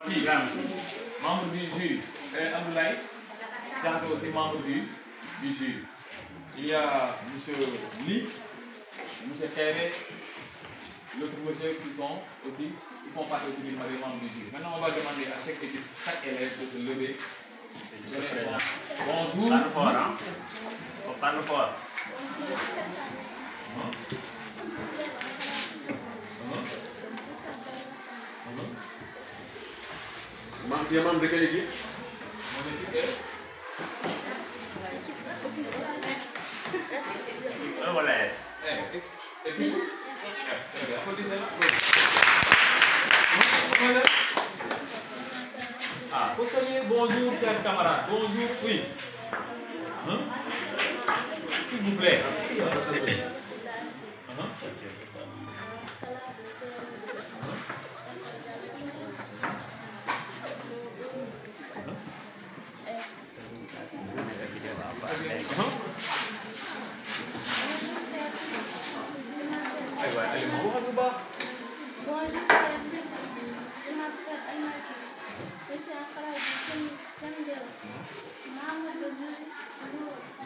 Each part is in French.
Si, membre du jury. Abdoulaye, Diakhaté aussi membre du jury. Il y a M. Ly, M. Kéré, l'autre monsieur qui font partie aussi des membres du jury. Maintenant, on va demander à chaque équipe, chaque élève de se lever. Bonjour. Parle fort, hein? Faut parler fort. Tu es membre de quelle équipe? Mon équipe est. Un relève. Équipe. Ah, faut saluer. Bonjour, chers camarades. Bonjour, oui. Hein? S'il vous plaît. Bonjour, je m'appelle Almaki. Je suis en classe de CM2. Membre de jury.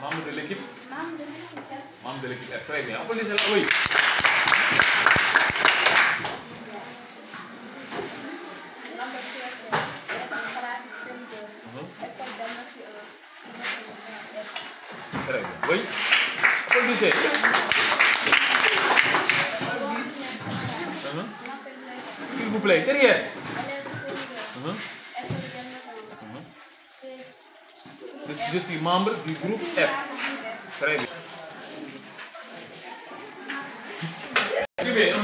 Membre de l'équipe. Membre de l'équipe. Membre de l'équipe. Très bien. Applaudissez-la. Oui. Très bien. Oui. Applaudissez. S'il vous plaît, derrière. Je suis membre du groupe F. Très bien. Écrivez.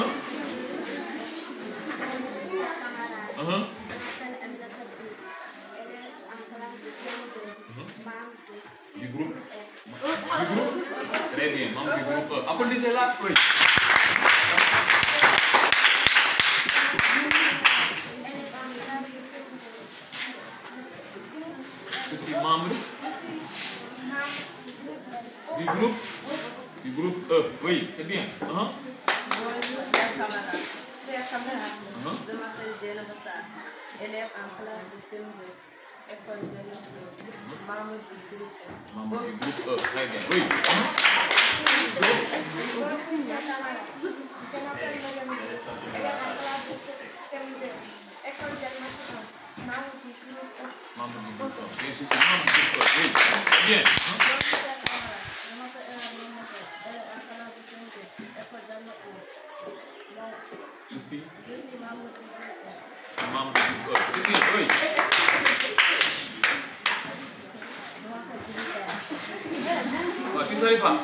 Du groupe. Très bien, membre du groupe E. Applaudissez-la. Oui. Je suis membre du groupe E. Oui, c'est bien. Bonjour, chers camarades. Je m'appelle Diana Bassar, élève en classe de CM2, école de membre du groupe E. Membre du groupe E. Très bien. Oui. Bonjour, chers camarades. Je m'appelle Madame élève en classe de CM2, école de membre du groupe E. Membre du groupe E. Bien, je suis membre du groupe E. Oui. Bien. Je suis membre du groupe E. C'est bien, oui. Tu ne savais pas?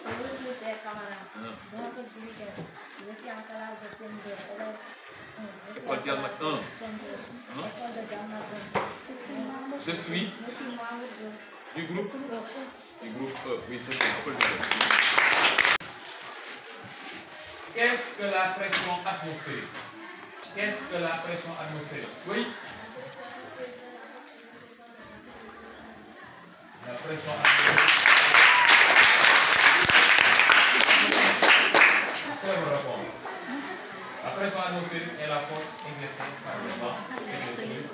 Bonjour, chers camarades. Je m'appelle Juliette. Je suis en classe de CM2, élève. École Dialmat 1. École de Dialmat 1. Je suis membre du groupe E. Oui, c'est bien. Qu'est-ce que la pression atmosphérique? Qu'est-ce que la pression atmosphérique? Oui. La pression atmosphérique. Très bonne réponse. La pression atmosphérique est la force exercée par le vent et le solide.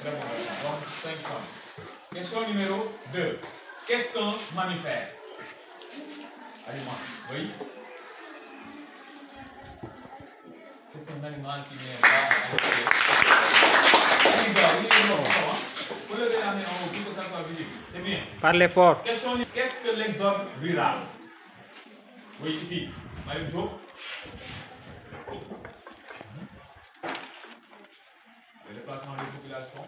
Très bonne réponse. Donc, 5 points. Question numéro 2. Qu'est-ce qu'un mammifère? Aliment. Oui. C'est un animal qui n'est pas vous levez la main en haut pour que ça soit visible. C'est bien. Parlez fort. Question. Qu'est-ce que l'exode rural? Oui, ici. Marie Diop. Le déplacement des populations.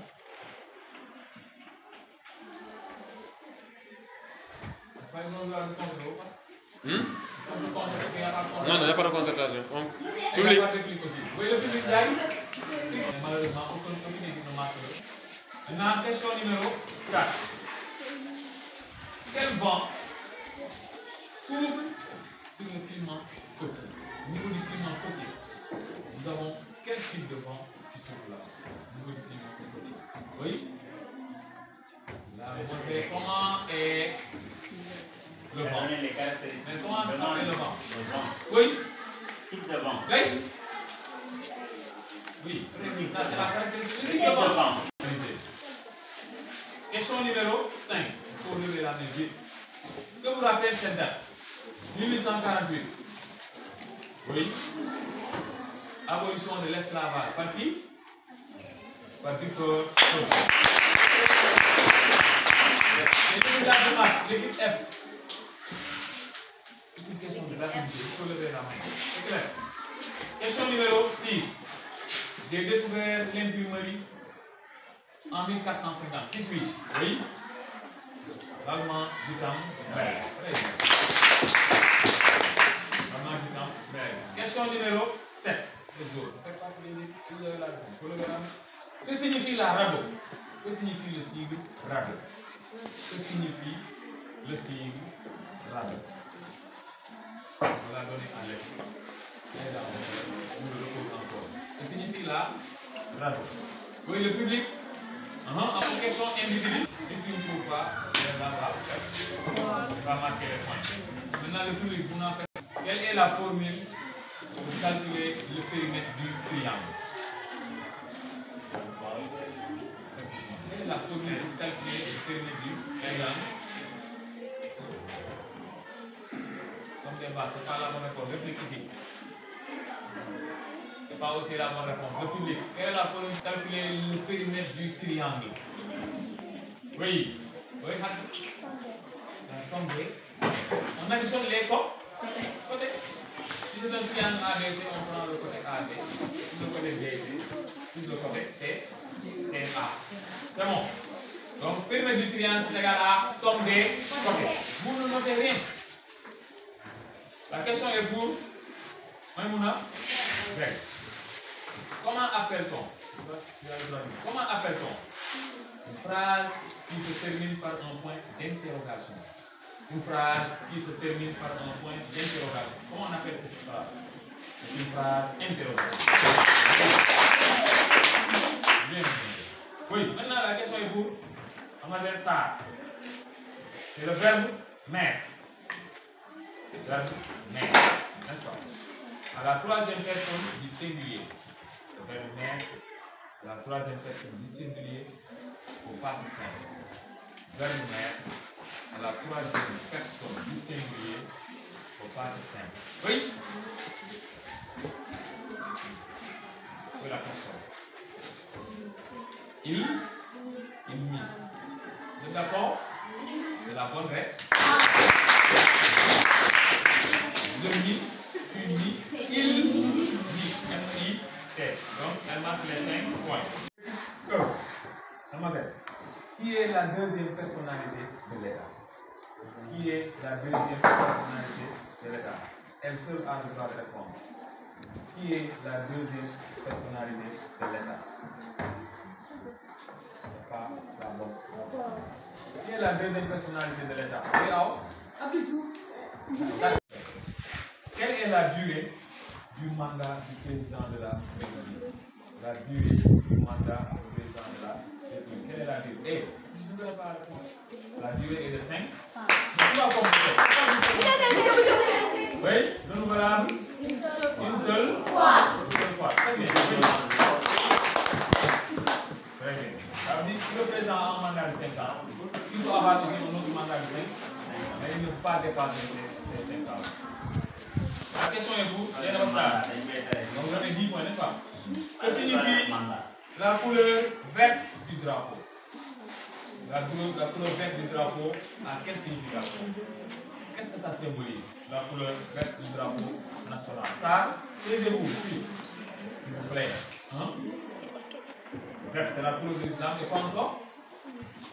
Est-ce que les gens se concentrent ou pas? Non, il n'y a pas de concentration. Il n'y a pas de public aussi. Oui, le public là, malheureusement, aucune équipe ne marque. Maintenant, question numéro 4. Quel vent souffle sur le climat côtier? Au niveau du climat côtier, nous avons quel type de vent qui souffle là? Au niveau du climat côtier. Oui? Là, montrer comment est le vent. Les caractéristiques. Mais comment est le vent? Le vent. Oui? Type de vent. Oui? Oui, très bien. Ça, c'est la caractéristique de l'enfant. Question numéro 5. Il faut lever la main vite. Que vous rappelle cette date? 1848. Oui. Abolition de l'esclavage. Par qui? Par Victor Hugo. L'équipe F. Une question de rapidité. Il faut lever la main. C'est clair. Question numéro 6. J'ai découvert l'imprimerie en 1450. Qui suis-je? Oui. L'allemand du temps. Très bien. L'allemand du temps. Question numéro 7. Que signifie la radeau? Que signifie le sigle radeau? Que signifie le sigle radeau? On va la donner à l'esprit. Et là, on le repose encore. Que signifie la radeau? Oui, le public. En question individuelle, si tu ne trouves pas, on va marquer les points. Maintenant, le public, vous n'en faites pas. Quelle est la formule pour calculer le périmètre du triangle? Quelle est la formule pour calculer le périmètre du triangle? Comme débat, ce n'est pas la bonne réponse. Réplique ici. Ce n'est pas aussi la bonne réponse. Le public, quelle est la formule pour calculer le périmètre du triangle? Oui. Oui, Hassan. La somme de. On additionne les côtés. Si c'est un triangle ABC, on prend le côté AB. Si le côté BC, plus le côté C, CA. C'est bon. Donc, périmètre du triangle, c'est égal à somme des côtés. Vous ne notez rien. La question est pour Maïmouna. Greg. Comment appelle-t-on? Une phrase qui se termine par un point d'interrogation. Une phrase qui se termine par un point d'interrogation. Comment on appelle cette phrase? Une phrase interrogative. Bien. Oui, maintenant la question est pour Mademoiselle Sarr. C'est le verbe mettre. Le verbe mettre. N'est-ce pas? À la troisième personne du singulier. Le verbe mettre. La troisième personne du singulier au passé simple. Verbe mettre à la troisième personne du singulier au passé simple. Oui? C'est la personne. Il mit. Vous êtes d'accord? C'est la bonne réponse. Le mit, tu mis, il mit. M-I-T. Donc, elle marque les 5 points. Mademoiselle, qui est la deuxième personnalité de l'État? Qui est la deuxième personnalité de l'État? Elle seule a le droit de répondre. Qui est la deuxième personnalité de l'État? Pas la bonne. Qui est la deuxième personnalité de l'État? Quelle est la durée du mandat du président de la République? La durée du mandat du président de la République. Quelle est la durée? Je ne connais pas la réponse. La durée est de 5. Oui, renouvelable. Une seule fois. Très bien. Très bien. Ça veut dire que le président a un mandat de 5 ans. Il doit avoir aussi un autre mandat de 5 ans. Mais il ne peut pas dépasser ces 5 ans. La question est vous, il y a ça. Donc vous avez 10 points, n'est-ce pas? Que signifie la couleur verte du drapeau? La couleur verte du drapeau a quelle signification? Qu'est-ce que ça symbolise? La couleur verte du drapeau national. Ça, taisez-vous, s'il vous plaît. Hein? Vert, c'est la couleur de l'islam. Et quoi encore?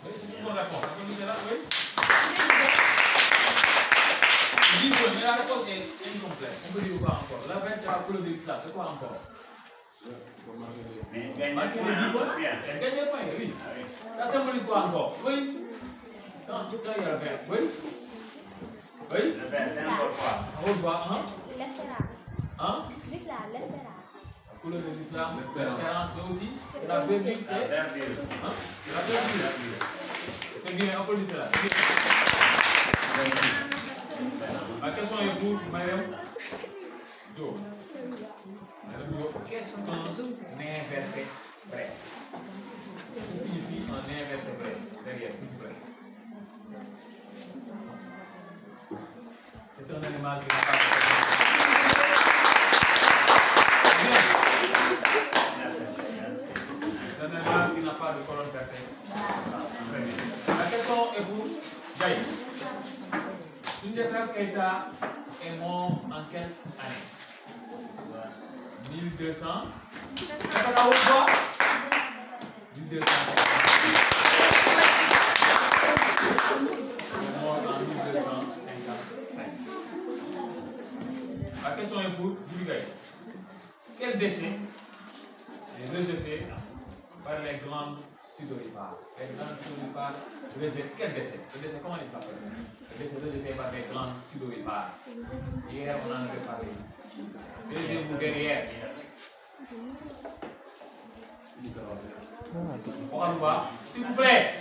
Oui, c'est une bonne réponse. Vous connaissez là? Oui? 10 points, mais la réponse est incomplète. On peut dire quoi encore? La verte, c'est la couleur de l'islam. Et quoi encore? Marquez les 10 points. Elle gagne les points, oui. Ça symbolise quoi encore? Oui. Quand il y a le vert, oui. Oui. Le vert, c'est encore quoi? On voit, hein? L'espérance. Hein? L'espérance. La couleur de l'islam, l'espérance, mais aussi, la verdure, c'est. La verdure. Hein? La verdure. C'est bien, applaudissez là. La question est pour Mariam. Jo. Madame qu'est-ce qu'un invertébré? Que signifie un invertébré? Derrière, s'il vous plaît. C'est un animal qui n'a pas de C'est un animal qui n'a pas de colonne vertébrale. Très bien. La question est pour Gaï. Soundiata Keïta est mort en quelle année? 1200. Attends, la haute voix. 1200. Mort en 1255. La question est pour Gaï. Quel déchet est rejeté par les glandes sudoripares? Les glandes sudoripares rejettent quel déchet? Le déchet, comment il s'appelle? Le déchet rejeté par les glandes sudoripares. Hier, on en avait parlé. Taisez-vous derrière. S'il vous plaît.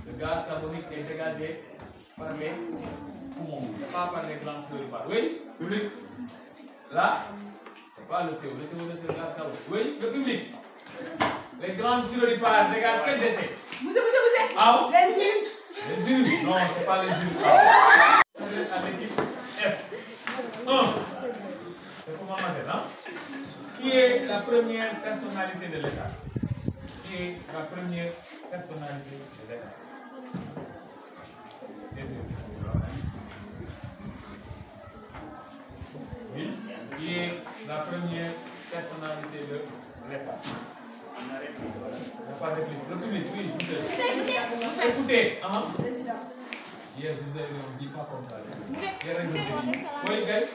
Le gaz carbonique est dégagé par les poumons, pas par les glandes sudoripares. Oui, public. Là, c'est pas le CO. Le CO, c'est le gaz carbonique. Oui, le public. Les glandes sudoripares dégagent quel déchet? Monsieur. Ah, Les urines. les urines. Non, c'est pas les urines. On reste à l'équipe F. 1. C'est pour Maman Z, hein? Qui est la première personnalité de l'État? Qui est la première personnalité de l'État? Oui, qui est la première personnalité de l'État? Il n'y a pas de réplique. Le public, oui, écoutez. Hier, je vous avais dit, on ne dit pas comme ça. Oui, Gaël.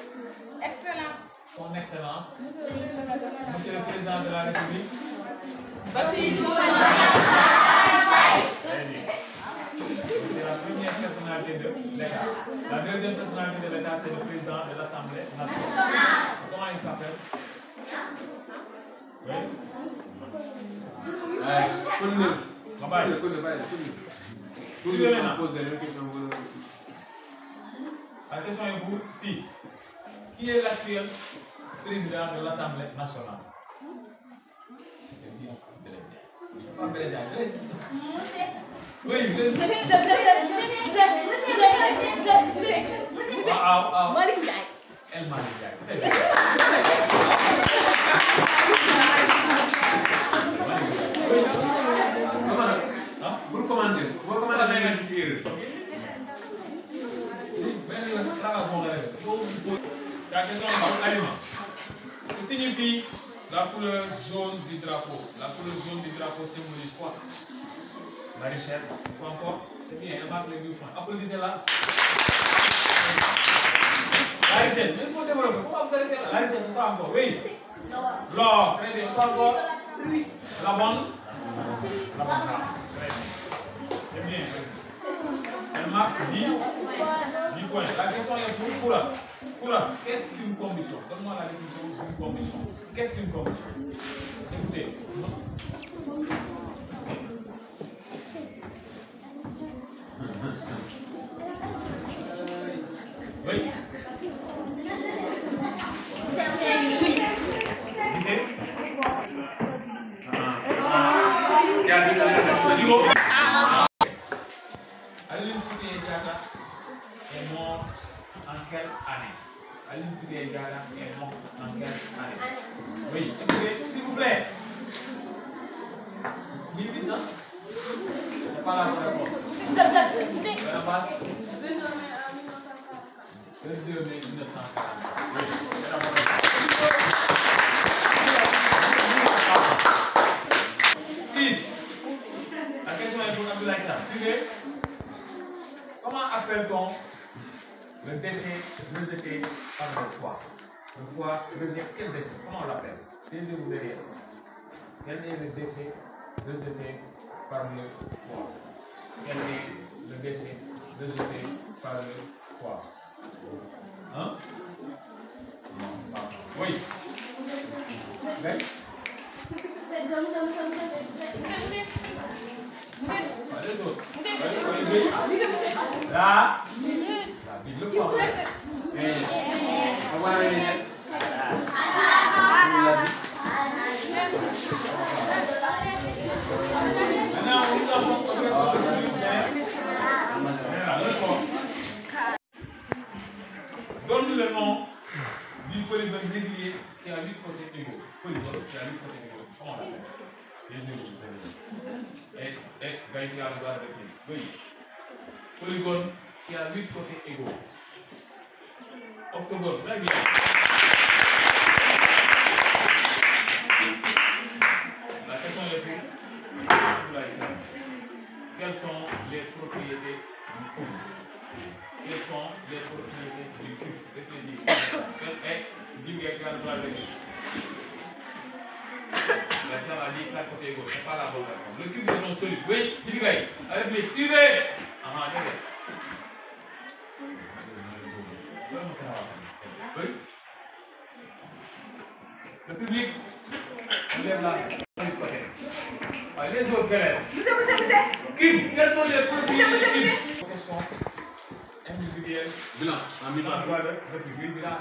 Excellent. Son Excellence, Monsieur le Président de la République. C'est la première personnalité de l'État. La deuxième personnalité de l'État, c'est le président de l'Assemblée nationale. Comment il s'appelle? Oui. La question est pour si. Qui est l'actuel président de l'Assemblée nationale? Oui, El Malick Ndiaye. Pour commenter, La question est pour aliment. Que signifie la couleur jaune du drapeau? La couleur jaune du drapeau symbolise quoi? La richesse. Quoi encore? C'est bien, elle marque les 2 points. Applaudissez-la. La richesse. Mais il faut développer. Pourquoi vous arrêtez là? La richesse, quoi encore? Oui. L'or. Très bien. Quoi encore? La bonne. La bonne race. Très bien. C'est bien. Elle marque 10 points. La question est pour Koura. Koura, qu'est-ce qu'une commission? Donne-moi la définition d'une commission. Qu'est-ce qu'une commission? Écoutez. Oui. Aline Sitoé Diatta est morte en quelle année? Aline Sitoé Diatta est morte en quelle année? Oui, écoutez, s'il vous plaît. 1100? C'est pas la bonne réponse. La passe? 22 mai 1940. Oui, c'est la bonne réponse. 6. La question est pour Abdoulaye Thiam. Suivez. Comment appelle-t-on le déchet rejeté par le foie? Le foie rejette quel déchet? Comment on l'appelle? Taisez-vous derrière. Quel est le déchet rejeté par le foie? Quel est le déchet rejeté par le foie? Hein? Non, c'est pas ça. Oui. Okay. Les autres. Là. La Bible française. Donne le nom du polygone régulier qui a 8 côtés égaux. Polygone qui a 8 côtés égaux. Comment on l'appelle? Et Gaïti a le droit de dire. Oui. Polygone qui a 8 côtés égaux. Octogone, très bien. La question est pour quelles sont les propriétés du cône? Quelles sont les propriétés du cube? Réfléchis. Dis-moi qui a le droit de dire. La femme a dit 4 côtés égaux. Ce n'est pas la bonne réponse. Le cube est non soluble. Oui, dis-moi. Réfléchis. Suivez. Ah, derrière. Oui. Le public, on lève la main du côté. Les autres élèves. Cube, quels sont les propriétés du cube? Question individuelle. Bilan, en Bilan, bilan,